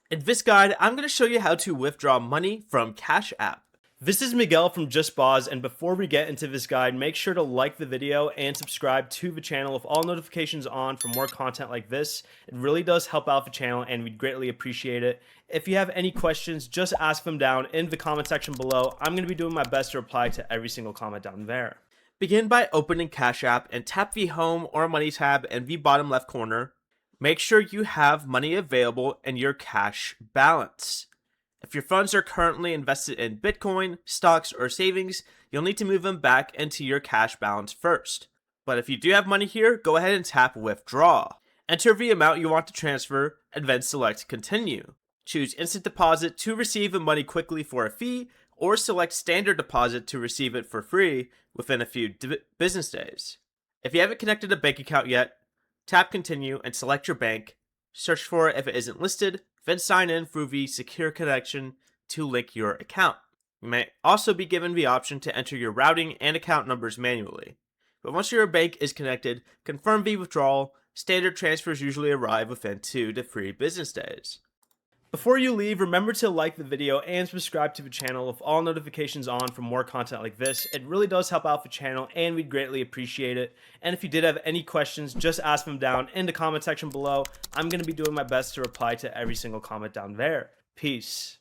In this guide, I'm going to show you how to withdraw money from Cash App. This is Miguel from Just Boz, and before we get into this guide, make sure to like the video and subscribe to the channel with all notifications on for more content like this. It really does help out the channel and we'd greatly appreciate it. If you have any questions, just ask them down in the comment section below. I'm going to be doing my best to reply to every single comment down there. Begin by opening Cash App and tap the Home or Money tab in the bottom left corner. Make sure you have money available in your cash balance. If your funds are currently invested in Bitcoin, stocks, or savings, you'll need to move them back into your cash balance first. But if you do have money here, go ahead and tap Withdraw. Enter the amount you want to transfer and then select Continue. Choose Instant Deposit to receive the money quickly for a fee, or select Standard Deposit to receive it for free within a few business days. If you haven't connected a bank account yet, tap Continue and select your bank. Search for it if it isn't listed, then sign in through the secure connection to link your account. You may also be given the option to enter your routing and account numbers manually. But once your bank is connected, confirm the withdrawal. Standard transfers usually arrive within 2 to 3 business days. Before you leave, remember to like the video and subscribe to the channel with all notifications on for more content like this. It really does help out the channel and we'd greatly appreciate it. And if you did have any questions, just ask them down in the comment section below. I'm going to be doing my best to reply to every single comment down there. Peace.